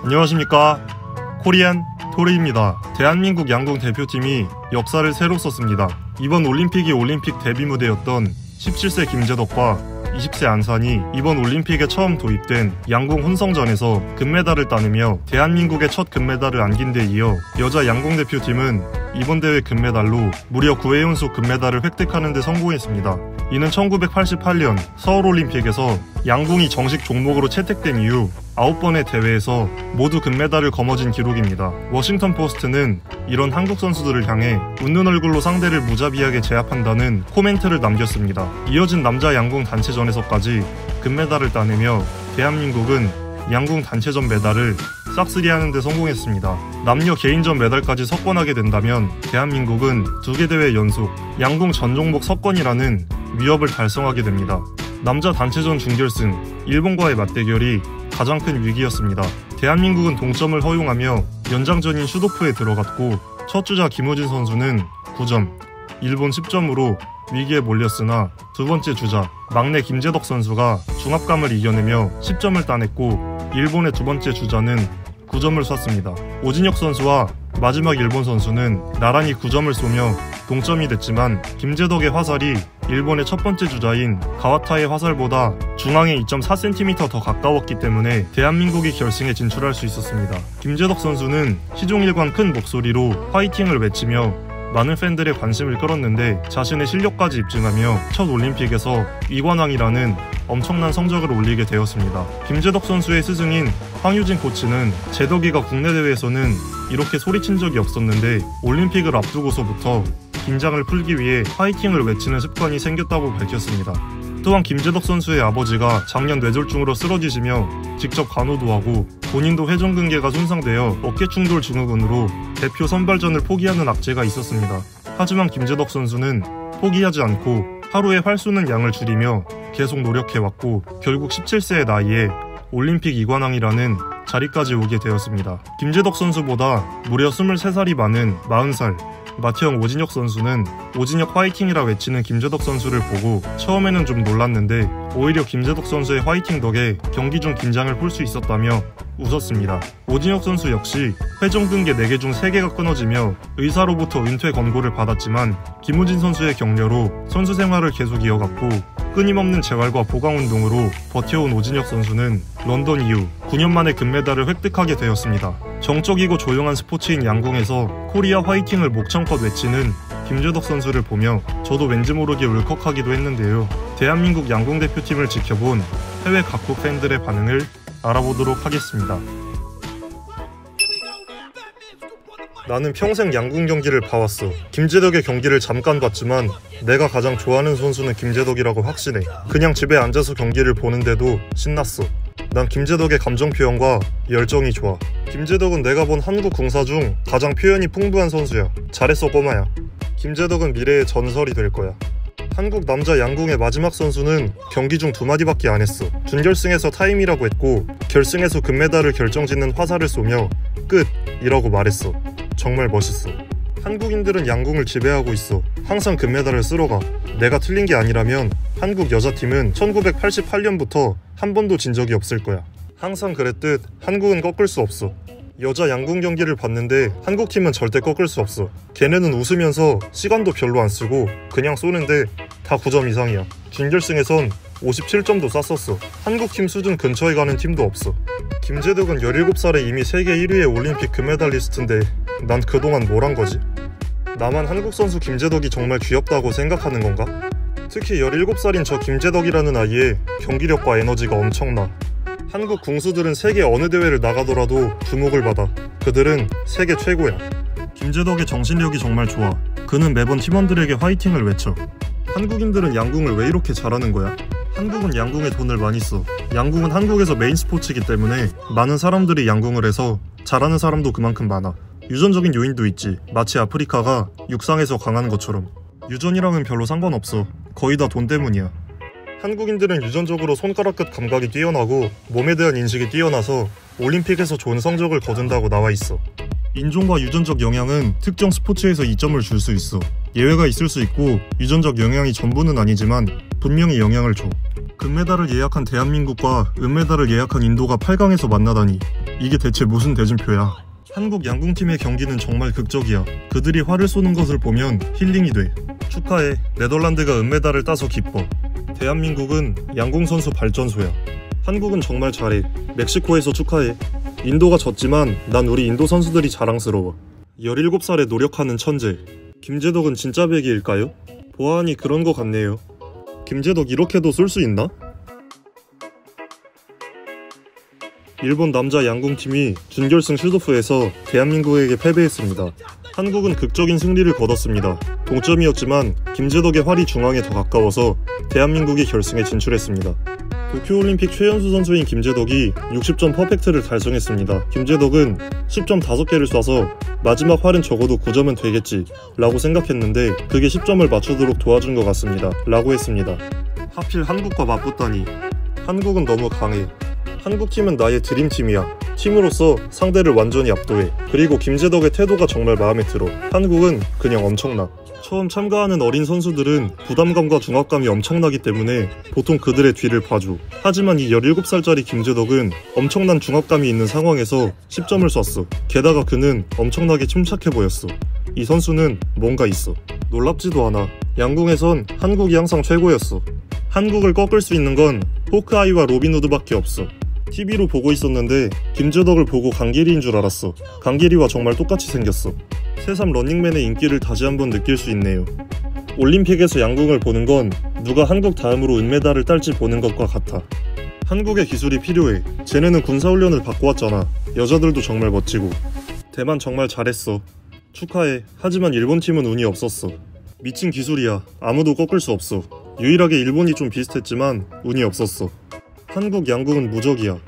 안녕하십니까, 코리안 토리입니다. 대한민국 양궁 대표팀이 역사를 새로 썼습니다. 이번 올림픽이 올림픽 데뷔 무대였던 17세 김재덕과 20세 안산이 이번 올림픽에 처음 도입된 양궁 혼성전에서 금메달을 따내며 대한민국의 첫 금메달을 안긴 데 이어 여자 양궁 대표팀은 이번 대회 금메달로 무려 9회 연속 금메달을 획득하는 데 성공했습니다. 이는 1988년 서울올림픽에서 양궁이 정식 종목으로 채택된 이후 9번의 대회에서 모두 금메달을 거머쥔 기록입니다. 워싱턴 포스트는 이런 한국 선수들을 향해 웃는 얼굴로 상대를 무자비하게 제압한다는 코멘트를 남겼습니다. 이어진 남자 양궁 단체전에서까지 금메달을 따내며 대한민국은 양궁 단체전 메달을 싹쓸이하는 데 성공했습니다. 남녀 개인전 메달까지 석권하게 된다면 대한민국은 2개 대회 연속 양궁 전 종목 석권이라는 위협을 달성하게 됩니다. 남자 단체전 준결승 일본과의 맞대결이 가장 큰 위기였습니다. 대한민국은 동점을 허용하며 연장전인 슈도프에 들어갔고 첫 주자 김우진 선수는 9점, 일본 10점으로 위기에 몰렸으나 두 번째 주자 막내 김재덕 선수가 중압감을 이겨내며 10점을 따냈고 일본의 두 번째 주자는 9점을 쐈습니다. 오진혁 선수와 마지막 일본 선수는 나란히 9점을 쏘며 동점이 됐지만 김재덕의 화살이 일본의 첫 번째 주자인 가와타의 화살보다 중앙에 2.4cm 더 가까웠기 때문에 대한민국이 결승에 진출할 수 있었습니다. 김재덕 선수는 시종일관 큰 목소리로 화이팅을 외치며 많은 팬들의 관심을 끌었는데 자신의 실력까지 입증하며 첫 올림픽에서 이관왕이라는 엄청난 성적을 올리게 되었습니다. 김재덕 선수의 스승인 황유진 코치는 재덕이가 국내 대회에서는 이렇게 소리친 적이 없었는데 올림픽을 앞두고서부터 긴장을 풀기 위해 화이팅을 외치는 습관이 생겼다고 밝혔습니다. 또한 김재덕 선수의 아버지가 작년 뇌졸중으로 쓰러지시며 직접 간호도 하고 본인도 회전근개가 손상되어 어깨충돌 증후군으로 대표 선발전을 포기하는 악재가 있었습니다. 하지만 김재덕 선수는 포기하지 않고 하루에 활 쏘는 양을 줄이며 계속 노력해왔고 결국 17세의 나이에 올림픽 이관왕이라는 자리까지 오게 되었습니다. 김재덕 선수보다 무려 23살이 많은 40살 맏형 오진혁 선수는 오진혁 화이팅이라 외치는 김재덕 선수를 보고 처음에는 좀 놀랐는데 오히려 김재덕 선수의 화이팅 덕에 경기 중 긴장을 풀 수 있었다며 웃었습니다. 오진혁 선수 역시 회전근개 4개 중 3개가 끊어지며 의사로부터 은퇴 권고를 받았지만 김우진 선수의 격려로 선수 생활을 계속 이어갔고 끊임없는 재활과 보강 운동으로 버텨온 오진혁 선수는 런던 이후 9년 만에 금메달을 획득하게 되었습니다. 정적이고 조용한 스포츠인 양궁에서 코리아 화이팅을 목청껏 외치는 김재덕 선수를 보며 저도 왠지 모르게 울컥하기도 했는데요. 대한민국 양궁 대표팀을 지켜본 해외 각국 팬들의 반응을 알아보도록 하겠습니다. 나는 평생 양궁 경기를 봐왔어. 김재덕의 경기를 잠깐 봤지만 내가 가장 좋아하는 선수는 김재덕이라고 확신해. 그냥 집에 앉아서 경기를 보는데도 신났어. 난 김재덕의 감정 표현과 열정이 좋아. 김재덕은 내가 본 한국 궁사 중 가장 표현이 풍부한 선수야. 잘했어 꼬마야. 김재덕은 미래의 전설이 될 거야. 한국 남자 양궁의 마지막 선수는 경기 중 2마디밖에 안 했어. 준결승에서 타임이라고 했고 결승에서 금메달을 결정짓는 화살을 쏘며 끝이라고 말했어. 정말 멋있어. 한국인들은 양궁을 지배하고 있어. 항상 금메달을 쓸어가. 내가 틀린 게 아니라면 한국 여자팀은 1988년부터 한 번도 진 적이 없을 거야. 항상 그랬듯 한국은 꺾을 수 없어. 여자 양궁 경기를 봤는데 한국팀은 절대 꺾을 수 없어. 걔네는 웃으면서 시간도 별로 안 쓰고 그냥 쏘는데 다 9점 이상이야. 준결승에선 57점도 쐈었어. 한국팀 수준 근처에 가는 팀도 없어. 김재덕은 17살에 이미 세계 1위의 올림픽 금메달리스트인데 난 그동안 뭘 한 거지? 나만 한국 선수 김재덕이 정말 귀엽다고 생각하는 건가? 특히 17살인 저 김재덕이라는 아이의 경기력과 에너지가 엄청나. 한국 궁수들은 세계 어느 대회를 나가더라도 주목을 받아. 그들은 세계 최고야. 김재덕의 정신력이 정말 좋아. 그는 매번 팀원들에게 화이팅을 외쳐. 한국인들은 양궁을 왜 이렇게 잘하는 거야? 한국은 양궁에 돈을 많이 써. 양궁은 한국에서 메인 스포츠이기 때문에 많은 사람들이 양궁을 해서 잘하는 사람도 그만큼 많아. 유전적인 요인도 있지. 마치 아프리카가 육상에서 강한 것처럼. 유전이랑은 별로 상관없어. 거의 다 돈 때문이야. 한국인들은 유전적으로 손가락 끝 감각이 뛰어나고 몸에 대한 인식이 뛰어나서 올림픽에서 좋은 성적을 거둔다고 나와 있어. 인종과 유전적 영향은 특정 스포츠에서 이점을 줄 수 있어. 예외가 있을 수 있고 유전적 영향이 전부는 아니지만 분명히 영향을 줘. 금메달을 예약한 대한민국과 은메달을 예약한 인도가 8강에서 만나다니 이게 대체 무슨 대진표야. 한국 양궁팀의 경기는 정말 극적이야. 그들이 활을 쏘는 것을 보면 힐링이 돼. 축하해. 네덜란드가 은메달을 따서 기뻐. 대한민국은 양궁 선수 발전소야. 한국은 정말 잘해. 멕시코에서 축하해. 인도가 졌지만 난 우리 인도 선수들이 자랑스러워. 17살에 노력하는 천재. 김재덕은 진짜 백이일까요? 보아하니 그런 거 같네요. 김재덕 이렇게도 쏠 수 있나? 일본 남자 양궁팀이 준결승 슈도프에서 대한민국에게 패배했습니다. 한국은 극적인 승리를 거뒀습니다. 동점이었지만 김재덕의 활이 중앙에 더 가까워서 대한민국이 결승에 진출했습니다. 도쿄올림픽 최연소 선수인 김재덕이 60점 퍼펙트를 달성했습니다. 김재덕은 10점 5개를 쏴서 마지막 활은 적어도 9점은 되겠지 라고 생각했는데 그게 10점을 맞추도록 도와준 것 같습니다 라고 했습니다. 하필 한국과 맞붙다니. 한국은 너무 강해. 한국팀은 나의 드림팀이야. 팀으로서 상대를 완전히 압도해. 그리고 김재덕의 태도가 정말 마음에 들어. 한국은 그냥 엄청나. 처음 참가하는 어린 선수들은 부담감과 중압감이 엄청나기 때문에 보통 그들의 뒤를 봐줘. 하지만 이 17살짜리 김재덕은 엄청난 중압감이 있는 상황에서 10점을 쐈어. 게다가 그는 엄청나게 침착해 보였어. 이 선수는 뭔가 있어. 놀랍지도 않아. 양궁에선 한국이 항상 최고였어. 한국을 꺾을 수 있는 건 호크아이와 로빈후드밖에 없어. TV로 보고 있었는데 김재덕을 보고 강길이인 줄 알았어. 강길이와 정말 똑같이 생겼어. 새삼 런닝맨의 인기를 다시 한번 느낄 수 있네요. 올림픽에서 양궁을 보는 건 누가 한국 다음으로 은메달을 딸지 보는 것과 같아. 한국의 기술이 필요해. 쟤네는 군사훈련을 받고 왔잖아. 여자들도 정말 멋지고. 대만 정말 잘했어. 축하해. 하지만 일본팀은 운이 없었어. 미친 기술이야. 아무도 꺾을 수 없어. 유일하게 일본이 좀 비슷했지만 운이 없었어. 한국 양궁은 무적이야.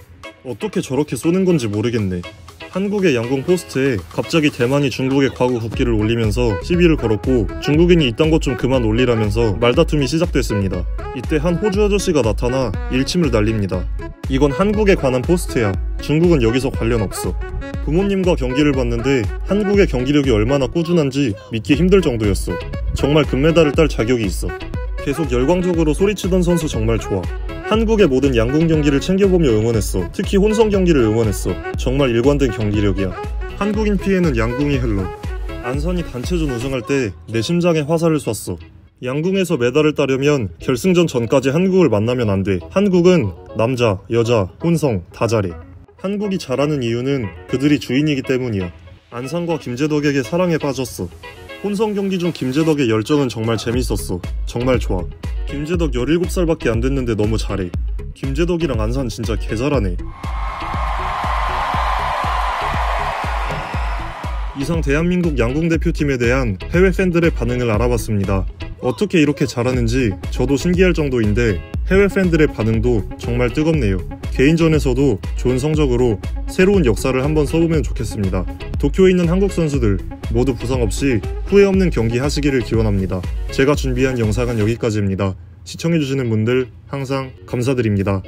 어떻게 저렇게 쏘는 건지 모르겠네. 한국의 양궁 포스트에 갑자기 대만이 중국의 과거 국기를 올리면서 시비를 걸었고 중국인이 이딴 것 좀 그만 올리라면서 말다툼이 시작됐습니다. 이때 한 호주 아저씨가 나타나 일침을 날립니다. 이건 한국에 관한 포스트야. 중국은 여기서 관련 없어. 부모님과 경기를 봤는데 한국의 경기력이 얼마나 꾸준한지 믿기 힘들 정도였어. 정말 금메달을 딸 자격이 있어. 계속 열광적으로 소리치던 선수 정말 좋아. 한국의 모든 양궁 경기를 챙겨보며 응원했어. 특히 혼성 경기를 응원했어. 정말 일관된 경기력이야. 한국인 피해는 양궁이 헬러. 안산이 단체전 우승할 때 내 심장에 화살을 쐈어. 양궁에서 메달을 따려면 결승전 전까지 한국을 만나면 안 돼. 한국은 남자, 여자, 혼성 다 잘해. 한국이 잘하는 이유는 그들이 주인이기 때문이야. 안산과 김재덕에게 사랑에 빠졌어. 혼성 경기 중 김재덕의 열정은 정말 재밌었어. 정말 좋아. 김재덕 17살밖에 안 됐는데 너무 잘해. 김재덕이랑 안산 진짜 개 잘하네. 이상 대한민국 양궁 대표팀에 대한 해외 팬들의 반응을 알아봤습니다. 어떻게 이렇게 잘하는지 저도 신기할 정도인데 해외 팬들의 반응도 정말 뜨겁네요. 개인전에서도 좋은 성적으로 새로운 역사를 한번 써보면 좋겠습니다. 도쿄에 있는 한국 선수들 모두 부상 없이 후회 없는 경기 하시기를 기원합니다. 제가 준비한 영상은 여기까지입니다. 시청해주시는 분들 항상 감사드립니다.